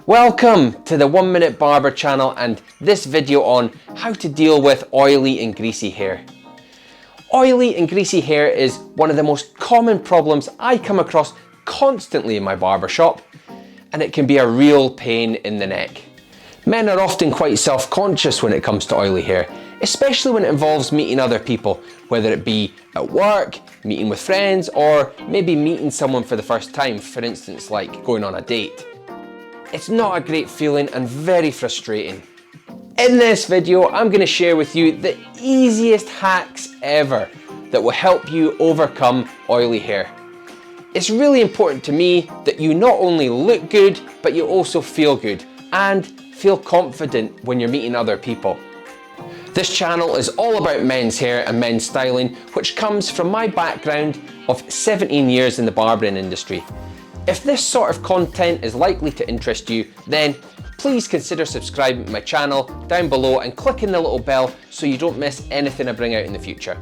Welcome to the 1 Minute Barber channel and this video on how to deal with oily and greasy hair. Oily and greasy hair is one of the most common problems I come across constantly in my barber shop, and it can be a real pain in the neck. Men are often quite self-conscious when it comes to oily hair, especially when it involves meeting other people, whether it be at work, meeting with friends, or maybe meeting someone for the first time, for instance like going on a date. It's not a great feeling and very frustrating. In this video, I'm going to share with you the easiest hacks ever that will help you overcome oily hair. It's really important to me that you not only look good, but you also feel good and feel confident when you're meeting other people. This channel is all about men's hair and men's styling, which comes from my background of 17 years in the barbering industry. If this sort of content is likely to interest you, then please consider subscribing to my channel down below and clicking the little bell so you don't miss anything I bring out in the future.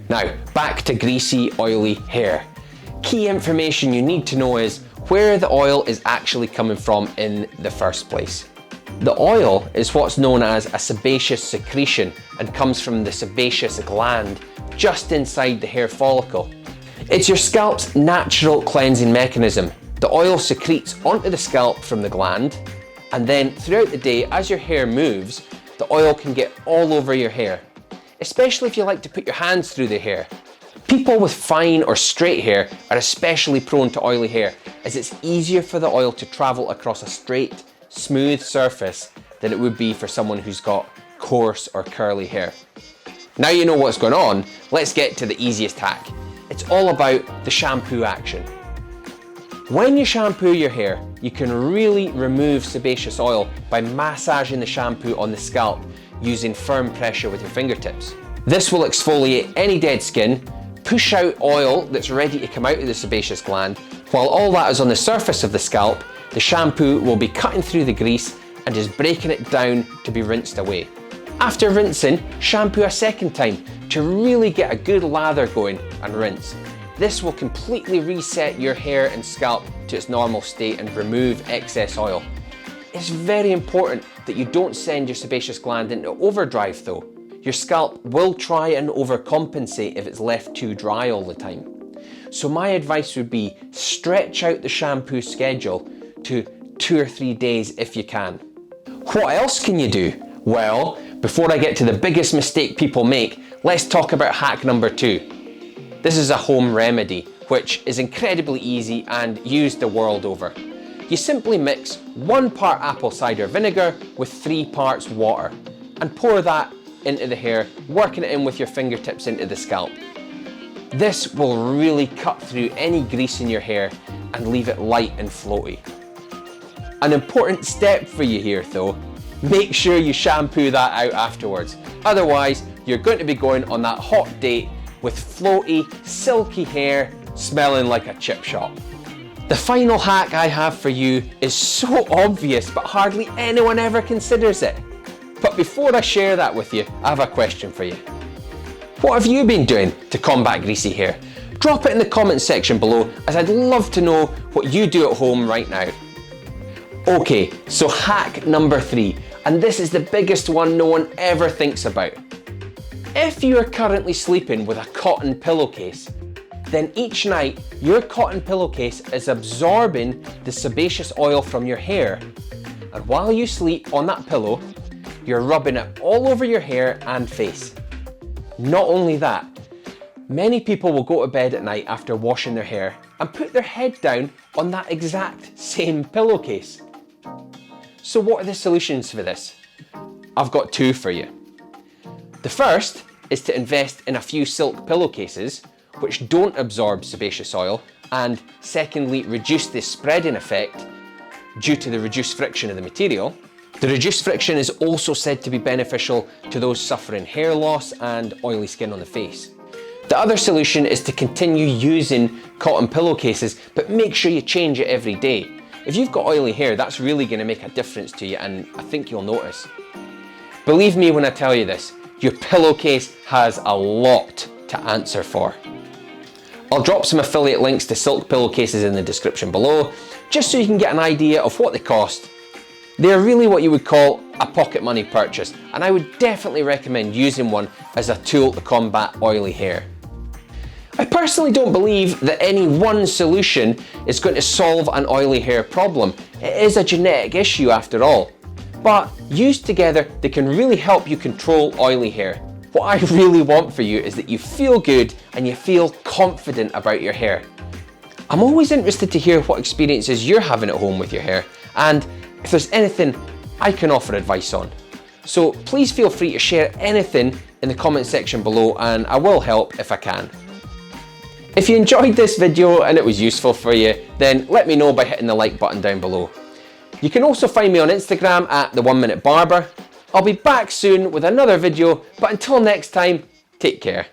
Now, back to greasy, oily hair. Key information you need to know is where the oil is actually coming from in the first place. The oil is what's known as a sebaceous secretion and comes from the sebaceous gland just inside the hair follicle. It's your scalp's natural cleansing mechanism. The oil secretes onto the scalp from the gland, and then throughout the day as your hair moves, the oil can get all over your hair, especially if you like to put your hands through the hair. People with fine or straight hair are especially prone to oily hair, as it's easier for the oil to travel across a straight, smooth surface than it would be for someone who's got coarse or curly hair. Now you know what's going on, let's get to the easiest hack. It's all about the shampoo action. When you shampoo your hair, you can really remove sebaceous oil by massaging the shampoo on the scalp using firm pressure with your fingertips. This will exfoliate any dead skin, push out oil that's ready to come out of the sebaceous gland. While all that is on the surface of the scalp, the shampoo will be cutting through the grease and just breaking it down to be rinsed away. After rinsing, shampoo a second time to really get a good lather going and rinse. This will completely reset your hair and scalp to its normal state and remove excess oil. It's very important that you don't send your sebaceous gland into overdrive though. Your scalp will try and overcompensate if it's left too dry all the time. So my advice would be stretch out the shampoo schedule to 2 or 3 days if you can. What else can you do? Well, before I get to the biggest mistake people make, let's talk about hack number 2. This is a home remedy, which is incredibly easy and used the world over. You simply mix 1 part apple cider vinegar with 3 parts water and pour that into the hair, working it in with your fingertips into the scalp. This will really cut through any grease in your hair and leave it light and floaty. An important step for you here though, make sure you shampoo that out afterwards. Otherwise, you're going to be going on that hot date with floaty, silky hair smelling like a chip shop. The final hack I have for you is so obvious, but hardly anyone ever considers it. But before I share that with you, I have a question for you. What have you been doing to combat greasy hair? Drop it in the comments section below, as I'd love to know what you do at home right now. Okay, so hack number 3, and this is the biggest one no one ever thinks about. If you are currently sleeping with a cotton pillowcase, then each night your cotton pillowcase is absorbing the sebaceous oil from your hair, and while you sleep on that pillow, you're rubbing it all over your hair and face. Not only that, many people will go to bed at night after washing their hair and put their head down on that exact same pillowcase. So what are the solutions for this? I've got 2 for you. The first is to invest in a few silk pillowcases which don't absorb sebaceous oil, and secondly, reduce the spreading effect due to the reduced friction of the material. The reduced friction is also said to be beneficial to those suffering hair loss and oily skin on the face. The other solution is to continue using cotton pillowcases, but make sure you change it every day. If you've got oily hair, that's really going to make a difference to you, and I think you'll notice. Believe me when I tell you this, your pillowcase has a lot to answer for. I'll drop some affiliate links to silk pillowcases in the description below, just so you can get an idea of what they cost. They're really what you would call a pocket money purchase, and I would definitely recommend using one as a tool to combat oily hair. I personally don't believe that any one solution is going to solve an oily hair problem. It is a genetic issue after all. But used together, they can really help you control oily hair. What I really want for you is that you feel good and you feel confident about your hair. I'm always interested to hear what experiences you're having at home with your hair, and if there's anything I can offer advice on. So please feel free to share anything in the comment section below, and I will help if I can. If you enjoyed this video and it was useful for you, then let me know by hitting the like button down below. You can also find me on Instagram at the 1 Minute Barber. I'll be back soon with another video, but until next time, take care.